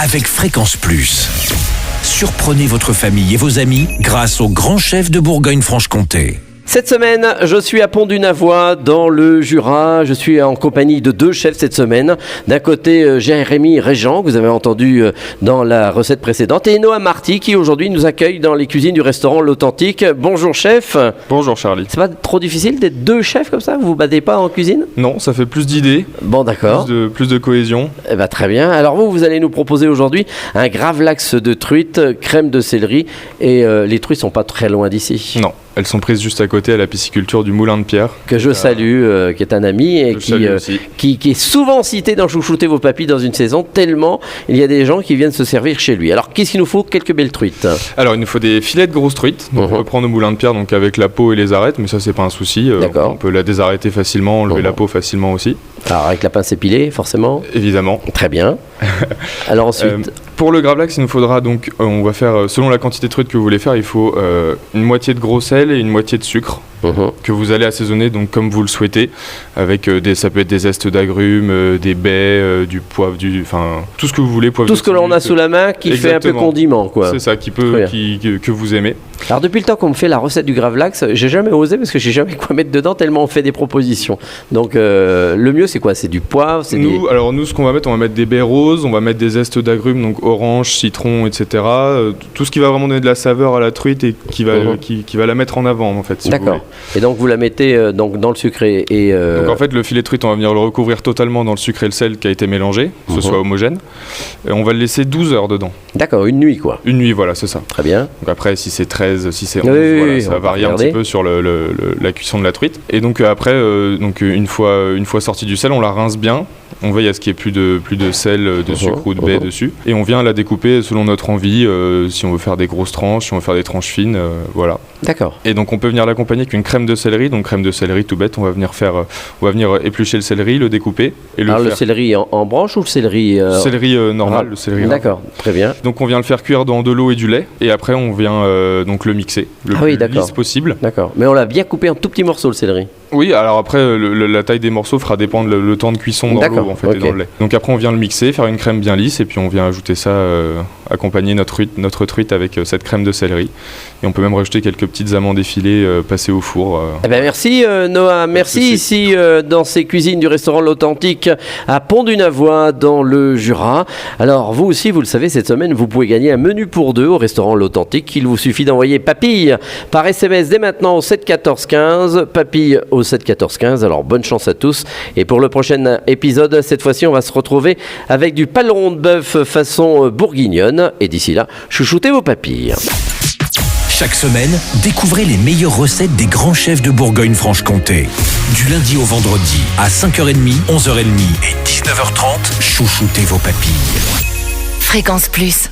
avec Fréquence Plus. Surprenez votre famille et vos amis grâce au grand chef de Bourgogne-Franche-Comté. Cette semaine, je suis à Pont-du-Navois, dans le Jura. Je suis en compagnie de deux chefs cette semaine. D'un côté, Jérémy Régent, que vous avez entendu dans la recette précédente, et Noah Marty, qui aujourd'hui nous accueille dans les cuisines du restaurant L'Authentique. Bonjour chef. Bonjour Charlie. C'est pas trop difficile d'être deux chefs comme ça? Vous vous battez pas en cuisine? Non, ça fait plus d'idées. Bon, d'accord. Plus de cohésion. Eh ben, très bien. Alors vous allez nous proposer aujourd'hui un gravlax de truite, crème de céleri. Et les truites sont pas très loin d'ici. Non. Elles sont prises juste à côté à la pisciculture du Moulin de Pierre. Que je salue, qui est un ami et qui est souvent cité dans Chouchouter vos papilles dans une saison, tellement il y a des gens qui viennent se servir chez lui. Alors qu'est-ce qu'il nous faut? Quelques belles truites. Alors il nous faut des filets de grosses truites. Donc, on peut prendre au Moulin de Pierre donc avec la peau et les arêtes, mais ça c'est pas un souci. On peut la désarrêter facilement, enlever la peau facilement aussi. Alors avec la pince épilée forcément? Évidemment. Très bien. Alors ensuite... pour le gravlax, il nous faudra donc, on va faire, selon la quantité de truite que vous voulez faire, il faut une moitié de gros sel et une moitié de sucre. Que vous allez assaisonner donc comme vous le souhaitez, avec ça peut être des zestes d'agrumes, des baies, du poivre, enfin tout ce que vous voulez. Tout ce que l'on a sous la main qui fait un peu condiment, quoi. C'est ça, que vous aimez. Alors depuis le temps qu'on me fait la recette du gravlax, j'ai jamais osé parce que j'ai jamais quoi mettre dedans tellement on fait des propositions. Donc le mieux c'est quoi? C'est du poivre, Alors nous ce qu'on va mettre, on va mettre des baies roses, on va mettre des zestes d'agrumes, donc orange, citron, etc. Tout ce qui va vraiment donner de la saveur à la truite et qui va la mettre en avant en fait. Si D'accord. Et donc vous la mettez donc dans le sucre et donc en fait le filet de truite on va venir le recouvrir totalement dans le sucre et le sel qui a été mélangé, que ce soit homogène. Et on va le laisser 12 heures dedans. D'accord, une nuit quoi. Une nuit, voilà, c'est ça. Très bien. Donc après si c'est 13, si c'est 11, voilà, ça va varier un petit peu sur la cuisson de la truite. Et donc après donc une fois sorti du sel, on la rince bien. On veille à ce qu'il n'y ait plus de sel, de sucre ou de baies dessus. Et on vient la découper selon notre envie, si on veut faire des grosses tranches, si on veut faire des tranches fines, voilà. D'accord. Et donc on peut venir l'accompagner avec une crème de céleri, donc crème de céleri tout bête, on va venir éplucher le céleri, le découper. Et le céleri en branche ou le céleri Céleri normal, le céleri. D'accord, très bien. Donc on vient le faire cuire dans de l'eau et du lait, et après on vient donc le mixer le plus lisse possible. D'accord, mais on l'a bien coupé en tout petits morceaux le céleri. Oui, alors après la taille des morceaux fera dépendre le temps de cuisson dans l'eau en fait, et dans le lait. Donc après on vient le mixer, faire une crème bien lisse et puis on vient ajouter ça, accompagner notre truite avec cette crème de céleri. Et on peut même rajouter quelques petites amandes effilées passées au four. Eh ben merci Noah, merci ici dans ces cuisines du restaurant L'Authentique à Pont-du-Navois dans le Jura. Alors vous aussi vous le savez, cette semaine vous pouvez gagner un menu pour deux au restaurant L'Authentique. Il vous suffit d'envoyer papille par SMS dès maintenant au 7 14 15, papille au 7 14 15. Alors bonne chance à tous et pour le prochain épisode, cette fois-ci on va se retrouver avec du paleron de bœuf façon bourguignonne et d'ici là, chouchoutez vos papilles. Chaque semaine, découvrez les meilleures recettes des grands chefs de Bourgogne-Franche-Comté. Du lundi au vendredi à 5h30, 11h30 et 19h30, chouchoutez vos papilles. Fréquence Plus.